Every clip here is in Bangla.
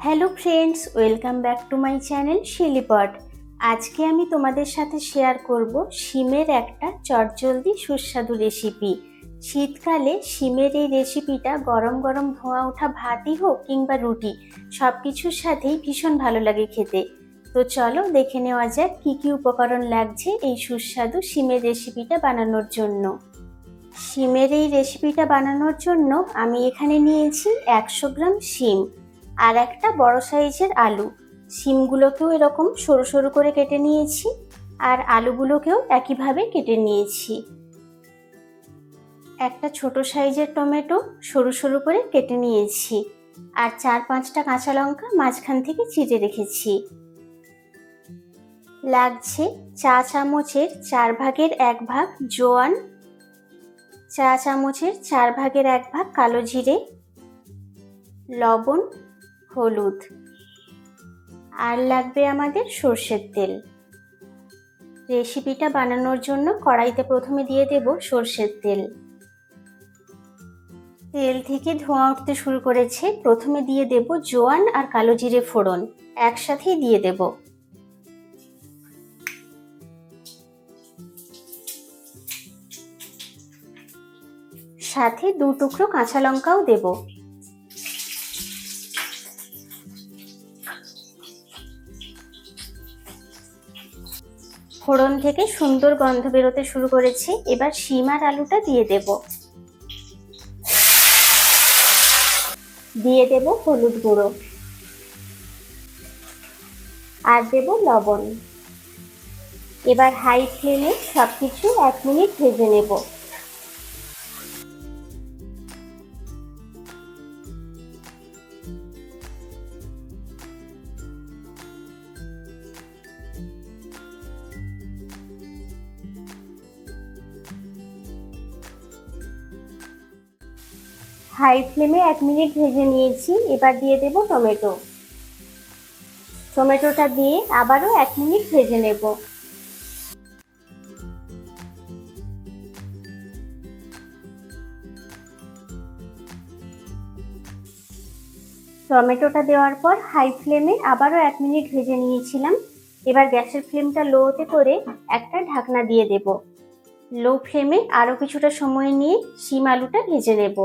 Hello friends, welcome back to my channel Shilipot. আজকে আমি তোমাদের সাথে শেয়ার করব শিমের একটা চটজলদি সুস্বাদু রেসিপি। শীতকালে শিমের এই রেসিপিটা গরম গরম ধোঁয়া ওঠা ভাতই হোক কিংবা রুটি, সব কিছুর সাথেই ভীষণ ভালো লাগে খেতে। তো চলো দেখে নেওয়া যাক কী কী উপকরণ লাগছে এই সুস্বাদু শিমের রেসিপিটা বানানোর জন্য। শিমের এই রেসিপিটা বানানোর জন্য আমি এখানে নিয়েছি 100 গ্রাম শিম আর একটা বড় সাইজের আলু। শিমগুলোকেও এরকম সরু সরু করে কেটে নিয়েছি আর আলুগুলোকেও একইভাবে কেটে নিয়েছি। একটা ছোট সাইজের টমেটো সরু সরু করে কেটে নিয়েছি আর 4-5টা কাঁচা লঙ্কা মাঝখান থেকে চিড়ে রেখেছি। লাগছে চা চামচের 4 ভাগের 1 ভাগ জোয়ান, চা চামচের 4 ভাগের 1 ভাগ কালো জিরে, লবণ, হলুদ, আর লাগবে আমাদের সর্ষের তেল। রেসিপিটা বানানোর জন্য কড়াইতে প্রথমে দিয়ে দেব সর্ষের তেল। তেল থেকে ধোঁয়া উঠতে শুরু করেছে। প্রথমে দিয়ে দেব জোয়ান আর কালো জিরে ফোড়ন, একসাথেই দিয়ে দেব। সাথে 2 টুকরো কাঁচা লঙ্কাও দেব। ফোড়ন থেকে সুন্দর গন্ধ বেরোতে শুরু করেছে। এবার শিম আর আলুটা দিয়ে দেব। দিয়ে দেব হলুদ গুঁড়ো আর দেব লবণ। এবার হাই ফ্লেমে সবকিছু 1 মিনিট ভেজে নেব। হাই ফ্লেমে 1 মিনিট ভেজে নিয়েছি। এবার দিয়ে দেব টমেটো। টমেটোটা দিয়ে আবারও 1 মিনিট ভেজে নেব। টমেটোটা দেওয়ার পর হাই ফ্লেমে আবারও 1 মিনিট ভেজে নিয়েছিলাম। এবার গ্যাসের ফ্লেমটা লোতে করে একটা ঢাকনা দিয়ে দেব। লো ফ্লেমে আরও কিছুটা সময় নিয়ে শিম আলুটা ভেজে নেব।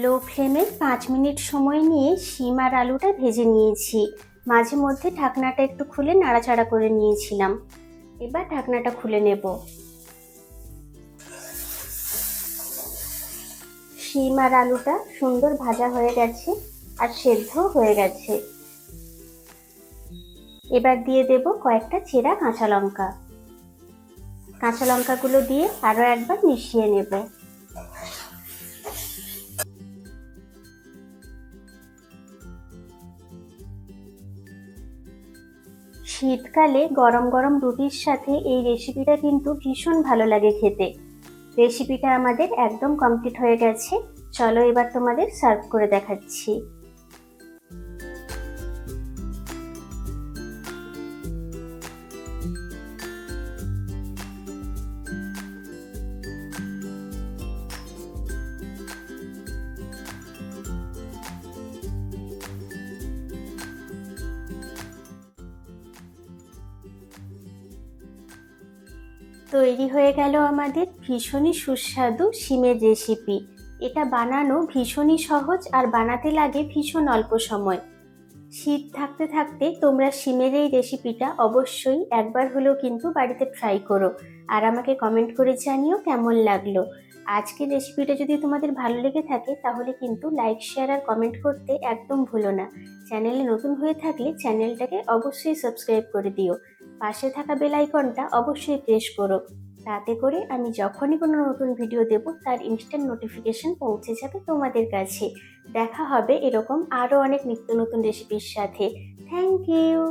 লো ফ্লেমে 5 মিনিট সময় নিয়ে শিম আর আলুটা ভেজে নিয়েছি। মাঝে মধ্যে ঢাকনাটা একটু খুলে নাড়াচাড়া করে নিয়েছিলাম। এবার ঢাকনাটা খুলে নেব। শিম আর আলুটা সুন্দর ভাজা হয়ে গেছে আর সেদ্ধ হয়ে গেছে। এবার দিয়ে দেব কয়েকটা চেরা কাঁচা লঙ্কা। কাঁচা লঙ্কাগুলো দিয়ে আরও একবার মিশিয়ে নেব। শীতকালে গরম গরম রুটির সাথে এই রেসিপিটা কিন্তু ভীষণ ভালো লাগে খেতে। রেসিপিটা আমাদের একদম কমপ্লিট হয়ে গেছে। চলো এবার তোমাদের সার্ভ করে দেখাচ্ছি। তৈরি হয়ে গেল আমাদের ভীষণই সুস্বাদু শিমের রেসিপি। এটা বানানো ভীষণই সহজ আর বানাতে লাগে ভীষণ অল্প সময়। শীত থাকতে থাকতে তোমরা শিমের এই রেসিপিটা অবশ্যই একবার হলেও কিন্তু বাড়িতে ট্রাই করো আর আমাকে কমেন্ট করে জানিও কেমন লাগলো। আজকের রেসিপিটা যদি তোমাদের ভালো লেগে থাকে তাহলে কিন্তু লাইক, শেয়ার আর কমেন্ট করতে একদম ভুলো না। চ্যানেলে নতুন হয়ে থাকলে চ্যানেলটাকে অবশ্যই সাবস্ক্রাইব করে দিও। পাশে থাকা বেল আইকনটা অবশ্যই প্রেস করো। তাতে করে আমি যখনই কোনো নতুন ভিডিও দেব তার ইনস্ট্যান্ট নোটিফিকেশন পৌঁছে যাবে তোমাদের কাছে। দেখা হবে এরকম আরও অনেক নিত্য নতুন রেসিপির সাথে। Thank you.